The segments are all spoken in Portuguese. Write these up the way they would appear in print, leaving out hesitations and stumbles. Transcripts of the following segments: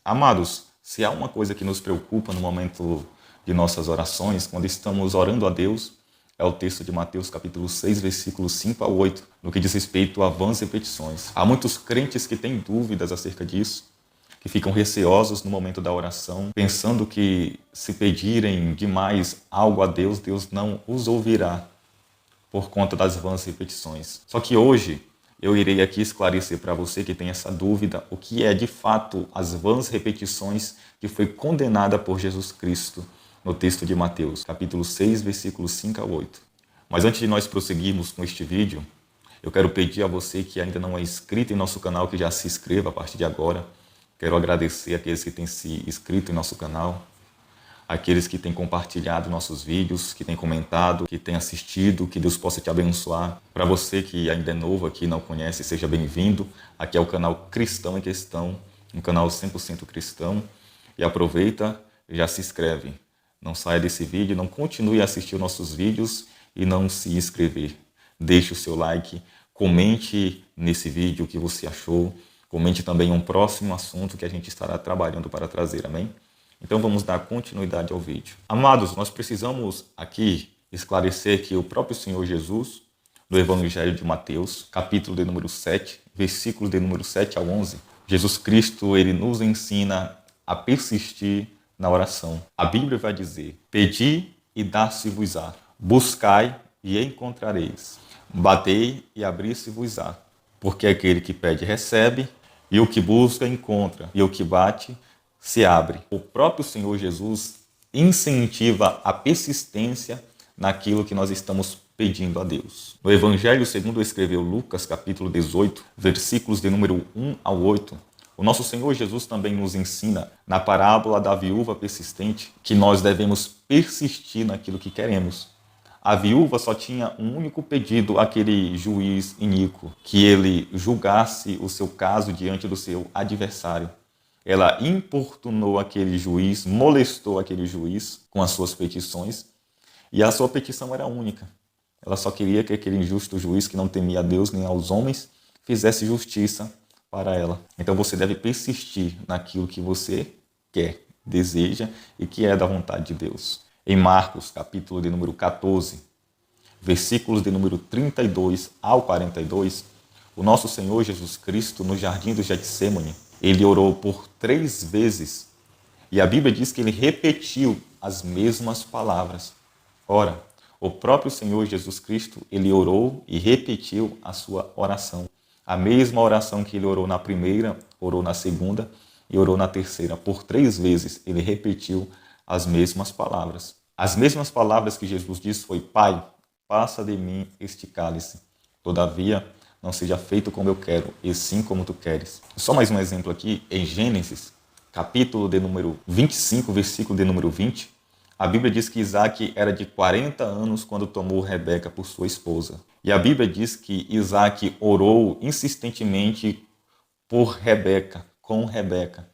Amados, se há uma coisa que nos preocupa no momento de nossas orações, quando estamos orando a Deus, é o texto de Mateus capítulo 6, versículos 5 a 8, no que diz respeito a vãs repetições. Há muitos crentes que têm dúvidas acerca disso, que ficam receosos no momento da oração, pensando que se pedirem demais algo a Deus, Deus não os ouvirá por conta das vãs repetições. Só que hoje eu irei aqui esclarecer para você que tem essa dúvida o que é de fato as vãs repetições que foi condenada por Jesus Cristo no texto de Mateus, capítulo 6, versículos 5 a 8. Mas antes de nós prosseguirmos com este vídeo, eu quero pedir a você que ainda não é inscrito em nosso canal, que já se inscreva a partir de agora. Quero agradecer aqueles que têm se inscrito em nosso canal, aqueles que têm compartilhado nossos vídeos, que têm comentado, que têm assistido, que Deus possa te abençoar. Para você que ainda é novo aqui, não conhece, seja bem-vindo. Aqui é o canal Cristão em Questão, um canal 100% cristão. E aproveita e já se inscreve. Não saia desse vídeo, não continue a assistir os nossos vídeos e não se inscrever. Deixe o seu like, comente nesse vídeo o que você achou, comente também um próximo assunto que a gente estará trabalhando para trazer, amém? Então vamos dar continuidade ao vídeo. Amados, nós precisamos aqui esclarecer que o próprio Senhor Jesus, no Evangelho de Mateus, capítulo de número 7, versículos de número 7 ao 11, Jesus Cristo, ele nos ensina a persistir na oração. A Bíblia vai dizer: pedi e dar-se-vos-á, buscai e encontrareis, batei e abrir-se-vos-á, porque aquele que pede recebe, e o que busca encontra, e o que bate se abre. O próprio Senhor Jesus incentiva a persistência naquilo que nós estamos pedindo a Deus. No Evangelho segundo escreveu Lucas, capítulo 18, versículos de número 1 ao 8, o nosso Senhor Jesus também nos ensina, na parábola da viúva persistente, que nós devemos persistir naquilo que queremos. A viúva só tinha um único pedido àquele juiz iníquo, que ele julgasse o seu caso diante do seu adversário. Ela importunou aquele juiz, molestou aquele juiz com as suas petições, e a sua petição era única. Ela só queria que aquele injusto juiz, que não temia a Deus nem aos homens, fizesse justiça para ela. Então você deve persistir naquilo que você quer, deseja e que é da vontade de Deus. Em Marcos, capítulo de número 14, versículos de número 32 ao 42, o nosso Senhor Jesus Cristo, no jardim do Getsêmani, ele orou por 3 vezes. E a Bíblia diz que ele repetiu as mesmas palavras. Ora, o próprio Senhor Jesus Cristo, ele orou e repetiu a sua oração. A mesma oração que ele orou na primeira, orou na segunda e orou na terceira. Por 3 vezes ele repetiu as mesmas palavras. As mesmas palavras que Jesus disse foi: Pai, passa de mim este cálice. Todavia, não seja feito como eu quero, e sim como tu queres. Só mais um exemplo aqui, em Gênesis, capítulo de número 25, versículo de número 20, a Bíblia diz que Isaac era de 40 anos quando tomou Rebeca por sua esposa. E a Bíblia diz que Isaac orou insistentemente por Rebeca, com Rebeca,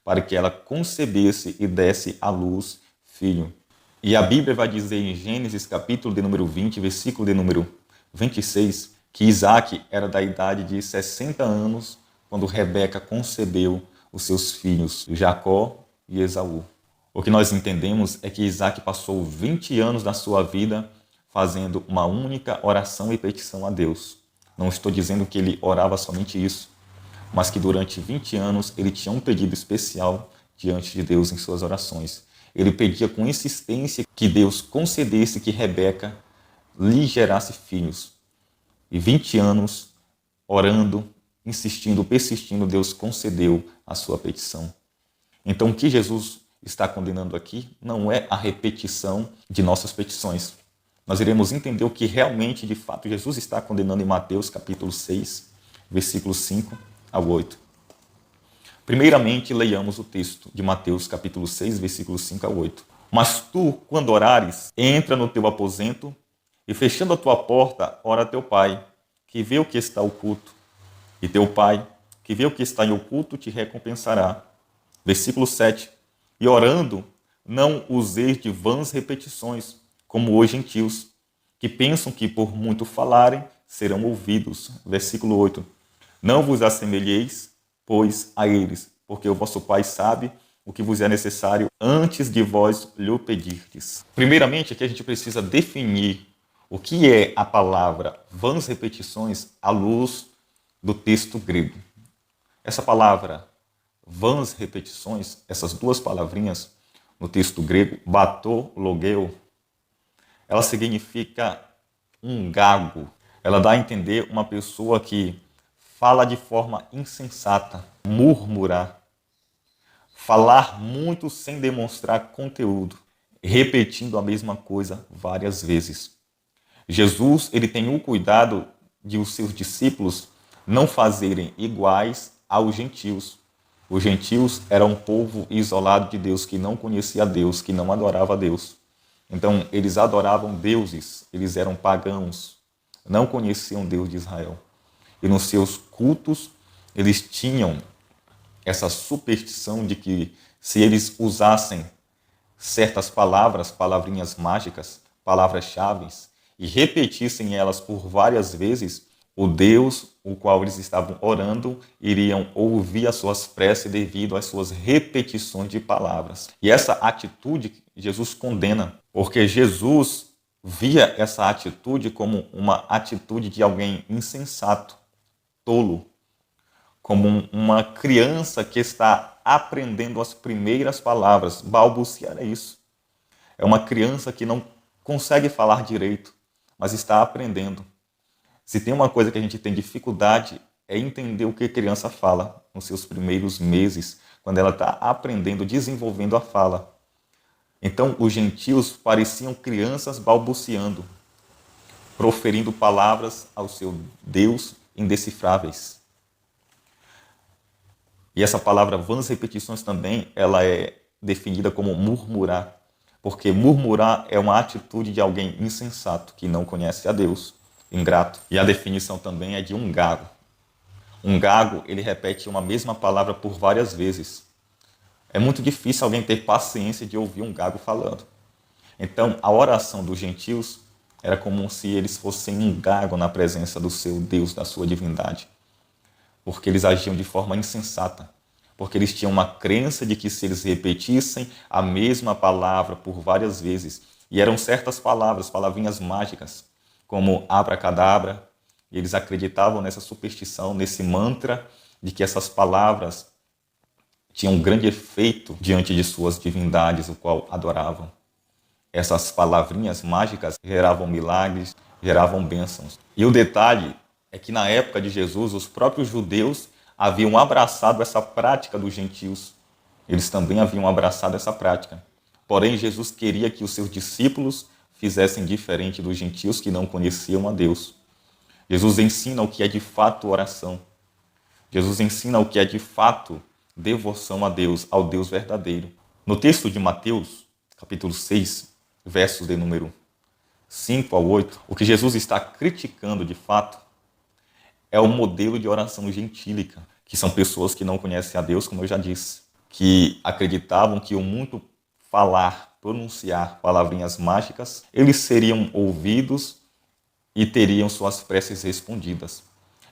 para que ela concebesse e desse à luz filho. E a Bíblia vai dizer em Gênesis, capítulo de número 20, versículo de número 26, que Isaac era da idade de 60 anos quando Rebeca concebeu os seus filhos, Jacó e Esaú. O que nós entendemos é que Isaac passou 20 anos da sua vida fazendo uma única oração e petição a Deus. Não estou dizendo que ele orava somente isso, mas que durante 20 anos ele tinha um pedido especial diante de Deus em suas orações. Ele pedia com insistência que Deus concedesse que Rebeca lhe gerasse filhos. E 20 anos orando, insistindo, persistindo, Deus concedeu a sua petição. Então, o que Jesus está condenando aqui não é a repetição de nossas petições. Nós iremos entender o que realmente, de fato, Jesus está condenando em Mateus, capítulo 6, versículos 5 ao 8. Primeiramente, leiamos o texto de Mateus, capítulo 6, versículos 5 ao 8. Mas tu, quando orares, entra no teu aposento e, fechando a tua porta, ora a teu pai, que vê o que está oculto. E teu pai, que vê o que está em oculto, te recompensará. Versículo 7. E orando, não useis de vãs repetições, como os gentios, que pensam que por muito falarem serão ouvidos. Versículo 8. Não vos assemelheis, pois, a eles, porque o vosso Pai sabe o que vos é necessário antes de vós lhe pedirdes. Primeiramente, aqui a gente precisa definir o que é a palavra vãs repetições à luz do texto grego. Essa palavra vãs repetições, essas duas palavrinhas no texto grego, bato, logeu, ela significa um gago. Ela dá a entender uma pessoa que fala de forma insensata, murmurar, falar muito sem demonstrar conteúdo, repetindo a mesma coisa várias vezes. Jesus, ele tem o cuidado de os seus discípulos não fazerem iguais aos gentios. Os gentios eram um povo isolado de Deus, que não conhecia Deus, que não adorava a Deus. Então, eles adoravam deuses, eles eram pagãos, não conheciam Deus de Israel. E nos seus cultos, eles tinham essa superstição de que se eles usassem certas palavras, palavrinhas mágicas, palavras-chave, e repetissem elas por várias vezes, o Deus o qual eles estavam orando iriam ouvir as suas preces devido às suas repetições de palavras. E essa atitude Jesus condena, porque Jesus via essa atitude como uma atitude de alguém insensato, tolo, como uma criança que está aprendendo as primeiras palavras. Balbuciar é isso. É uma criança que não consegue falar direito, mas está aprendendo. Se tem uma coisa que a gente tem dificuldade é entender o que a criança fala nos seus primeiros meses, quando ela está aprendendo, desenvolvendo a fala. Então, os gentios pareciam crianças balbuciando, proferindo palavras ao seu Deus indecifráveis. E essa palavra vãs repetições também, ela é definida como murmurar, porque murmurar é uma atitude de alguém insensato, que não conhece a Deus, ingrato. E a definição também é de um gago. Um gago, ele repete uma mesma palavra por várias vezes. É muito difícil alguém ter paciência de ouvir um gago falando. Então, a oração dos gentios era como se eles fossem um gago na presença do seu Deus, da sua divindade. Porque eles agiam de forma insensata. Porque eles tinham uma crença de que se eles repetissem a mesma palavra por várias vezes, e eram certas palavras, palavrinhas mágicas, como abracadabra, e eles acreditavam nessa superstição, nesse mantra, de que essas palavras tinham um grande efeito diante de suas divindades, o qual adoravam. Essas palavrinhas mágicas geravam milagres, geravam bênçãos. E o detalhe é que na época de Jesus, os próprios judeus haviam abraçado essa prática dos gentios. Eles também haviam abraçado essa prática. Porém, Jesus queria que os seus discípulos fizessem diferente dos gentios que não conheciam a Deus. Jesus ensina o que é de fato oração. Jesus ensina o que é de fato devoção a Deus, ao Deus verdadeiro. No texto de Mateus, capítulo 6, versos de número 5 ao 8, o que Jesus está criticando de fato é o modelo de oração gentílica, que são pessoas que não conhecem a Deus, como eu já disse, que acreditavam que o muito falar, pronunciar palavrinhas mágicas, eles seriam ouvidos e teriam suas preces respondidas.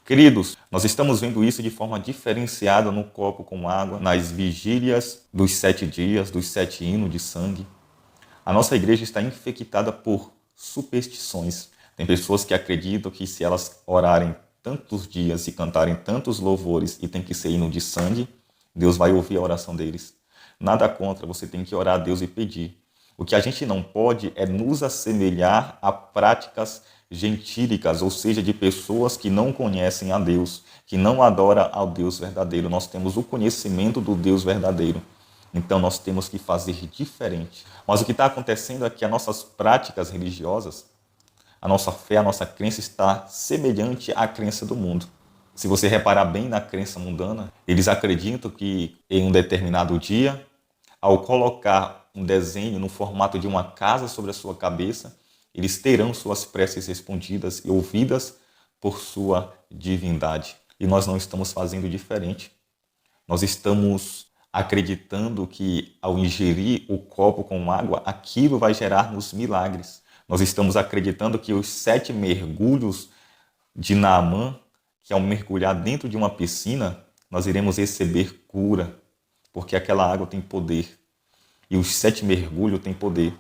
Queridos, nós estamos vendo isso de forma diferenciada no copo com água, nas vigílias dos 7 dias, dos 7 hinos de sangue. A nossa igreja está infectada por superstições. Tem pessoas que acreditam que se elas orarem tantos dias e cantarem tantos louvores e tem que ser hino de sangue, Deus vai ouvir a oração deles. Nada contra, você tem que orar a Deus e pedir. O que a gente não pode é nos assemelhar a práticas gentílicas, ou seja, de pessoas que não conhecem a Deus, que não adoram ao Deus verdadeiro. Nós temos o conhecimento do Deus verdadeiro. Então nós temos que fazer diferente. Mas o que está acontecendo é que as nossas práticas religiosas, a nossa fé, a nossa crença está semelhante à crença do mundo. Se você reparar bem na crença mundana, eles acreditam que em um determinado dia, ao colocar um desenho no formato de uma casa sobre a sua cabeça, eles terão suas preces respondidas e ouvidas por sua divindade. E nós não estamos fazendo diferente. Nós estamos acreditando que ao ingerir o copo com água, aquilo vai gerar-nos milagres. Nós estamos acreditando que os 7 mergulhos de Naamã, que ao mergulhar dentro de uma piscina, nós iremos receber cura. porque aquela água tem poder. E os 7 mergulhos têm poder.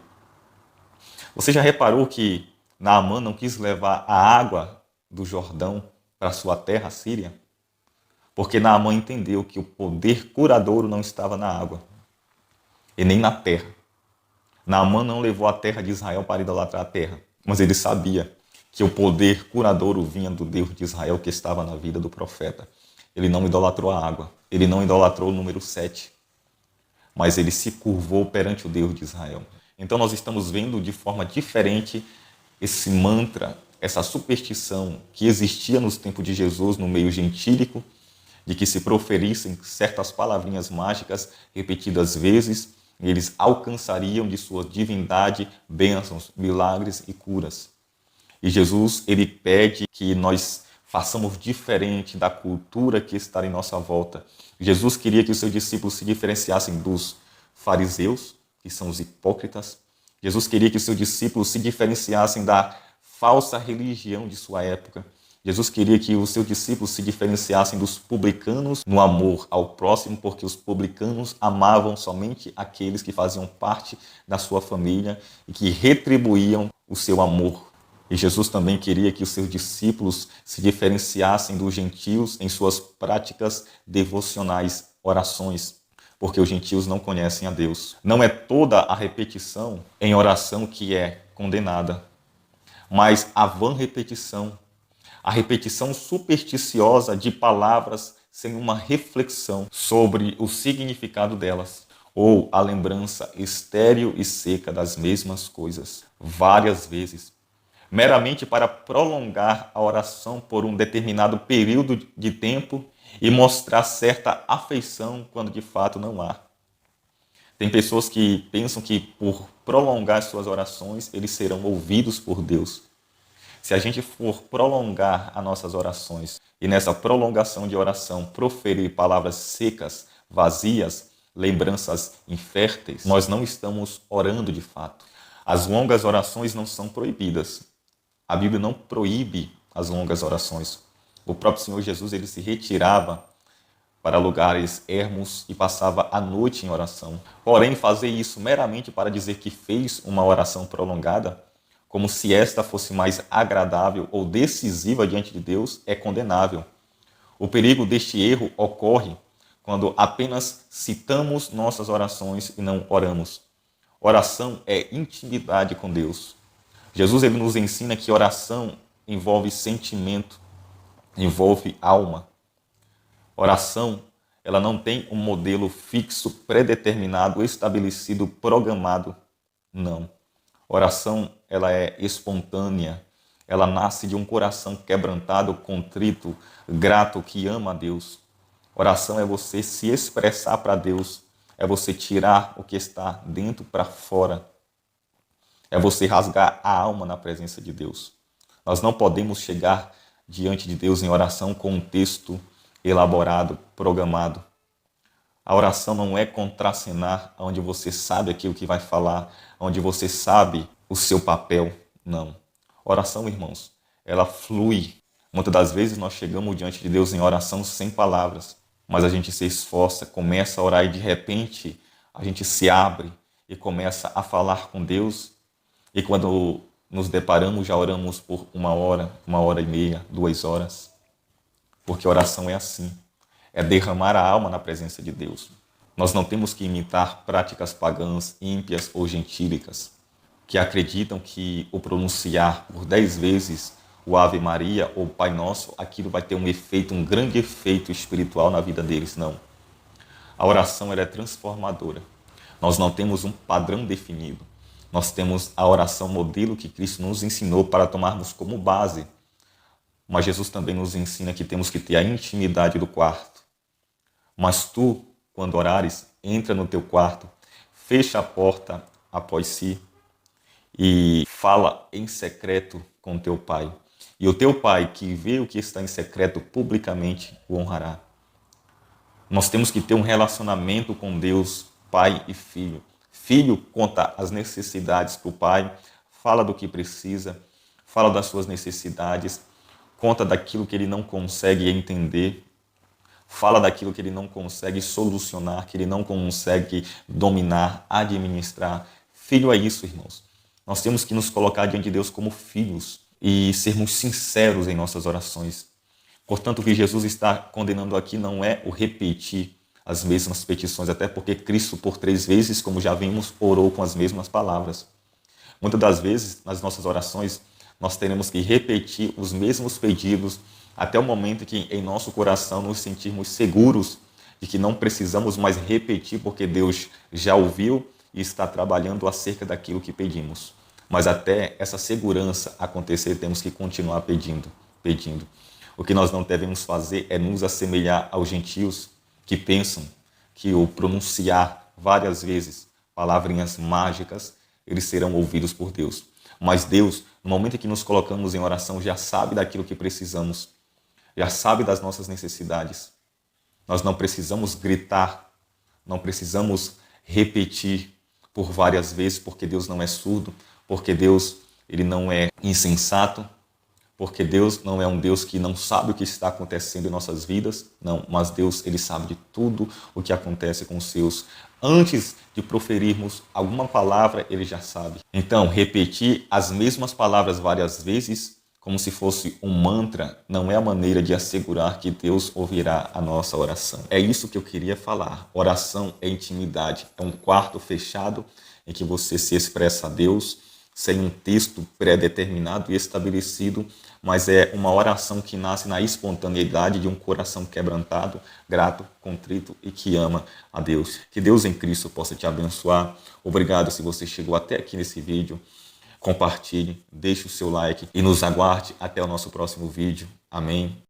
Você já reparou que Naamã não quis levar a água do Jordão para sua terra, Síria? Porque Naamã entendeu que o poder curadouro não estava na água e nem na terra. Naamã não levou a terra de Israel para idolatrar a terra, mas ele sabia que o poder curadouro vinha do Deus de Israel que estava na vida do profeta. Ele não idolatrou a água, ele não idolatrou o número 7, mas ele se curvou perante o Deus de Israel. Então nós estamos vendo de forma diferente esse mantra, essa superstição que existia nos tempos de Jesus no meio gentílico, de que se proferissem certas palavrinhas mágicas repetidas vezes, e eles alcançariam de sua divindade bênçãos, milagres e curas. E Jesus, ele pede que nós façamos diferente da cultura que está em nossa volta. Jesus queria que os seus discípulos se diferenciassem dos fariseus, que são os hipócritas. Jesus queria que os seus discípulos se diferenciassem da falsa religião de sua época. Jesus queria que os seus discípulos se diferenciassem dos publicanos no amor ao próximo, porque os publicanos amavam somente aqueles que faziam parte da sua família e que retribuíam o seu amor. E Jesus também queria que os seus discípulos se diferenciassem dos gentios em suas práticas devocionais, orações, porque os gentios não conhecem a Deus. Não é toda a repetição em oração que é condenada, mas a vã repetição, a repetição supersticiosa de palavras sem uma reflexão sobre o significado delas, ou a lembrança estéril e seca das mesmas coisas, várias vezes, meramente para prolongar a oração por um determinado período de tempo e mostrar certa afeição quando de fato não há. Tem pessoas que pensam que por prolongar suas orações, eles serão ouvidos por Deus. Se a gente for prolongar as nossas orações e nessa prolongação de oração proferir palavras secas, vazias, lembranças inférteis, nós não estamos orando de fato. As longas orações não são proibidas. A Bíblia não proíbe as longas orações. O próprio Senhor Jesus, ele se retirava para lugares ermos e passava a noite em oração. Porém, fazer isso meramente para dizer que fez uma oração prolongada, como se esta fosse mais agradável ou decisiva diante de Deus, é condenável. O perigo deste erro ocorre quando apenas citamos nossas orações e não oramos. Oração é intimidade com Deus. Jesus, ele nos ensina que oração envolve sentimento, envolve alma. Oração, ela não tem um modelo fixo, predeterminado, estabelecido, programado. Não. Oração, ela é espontânea. Ela nasce de um coração quebrantado, contrito, grato, que ama a Deus. Oração é você se expressar para Deus. É você tirar o que está dentro para fora. É você rasgar a alma na presença de Deus. Nós não podemos chegar diante de Deus em oração com um texto elaborado, programado. A oração não é contracenar, onde você sabe aquilo que vai falar, onde você sabe o seu papel. Não. Oração, irmãos, ela flui. Muitas das vezes nós chegamos diante de Deus em oração sem palavras, mas a gente se esforça, começa a orar e de repente a gente se abre e começa a falar com Deus. E quando nos deparamos, já oramos por 1 hora e meia, 2 horas. Porque oração é assim, é derramar a alma na presença de Deus. Nós não temos que imitar práticas pagãs, ímpias ou gentílicas, que acreditam que o pronunciar por 10 vezes o Ave Maria ou Pai Nosso, aquilo vai ter um efeito, um grande efeito espiritual na vida deles. Não. A oração, ela é transformadora. Nós não temos um padrão definido. Nós temos a oração modelo que Cristo nos ensinou para tomarmos como base. Mas Jesus também nos ensina que temos que ter a intimidade do quarto. Mas tu, quando orares, entra no teu quarto, fecha a porta após si e fala em secreto com teu pai. E o teu pai, que vê o que está em secreto publicamente, o honrará. Nós temos que ter um relacionamento com Deus, pai e filho. Filho conta as necessidades para o pai, fala do que precisa, fala das suas necessidades, conta daquilo que ele não consegue entender. fala daquilo que ele não consegue solucionar, que ele não consegue dominar, administrar. Filho é isso, irmãos. Nós temos que nos colocar diante de Deus como filhos e sermos sinceros em nossas orações. Portanto, o que Jesus está condenando aqui não é o repetir as mesmas petições, até porque Cristo, por 3 vezes, como já vimos, orou com as mesmas palavras. Muitas das vezes, nas nossas orações, nós teremos que repetir os mesmos pedidos até o momento que em nosso coração nos sentirmos seguros de que não precisamos mais repetir porque Deus já ouviu e está trabalhando acerca daquilo que pedimos. Mas até essa segurança acontecer, temos que continuar pedindo. O que nós não devemos fazer é nos assemelhar aos gentios que pensam que o pronunciar várias vezes palavrinhas mágicas, eles serão ouvidos por Deus. Mas Deus, no momento em que nos colocamos em oração, já sabe daquilo que precisamos, já sabe das nossas necessidades. Nós não precisamos gritar, não precisamos repetir por várias vezes, porque Deus não é surdo, porque Deus ele não é insensato, porque Deus não é um Deus que não sabe o que está acontecendo em nossas vidas, não, mas Deus ele sabe de tudo o que acontece com os seus. Antes de proferirmos alguma palavra, ele já sabe. Então, repetir as mesmas palavras várias vezes, como se fosse um mantra, não é a maneira de assegurar que Deus ouvirá a nossa oração. É isso que eu queria falar. Oração é intimidade, é um quarto fechado em que você se expressa a Deus, sem um texto pré-determinado e estabelecido, mas é uma oração que nasce na espontaneidade de um coração quebrantado, grato, contrito e que ama a Deus. Que Deus em Cristo possa te abençoar. Obrigado se você chegou até aqui nesse vídeo. Compartilhe, deixe o seu like e nos aguarde até o nosso próximo vídeo. Amém.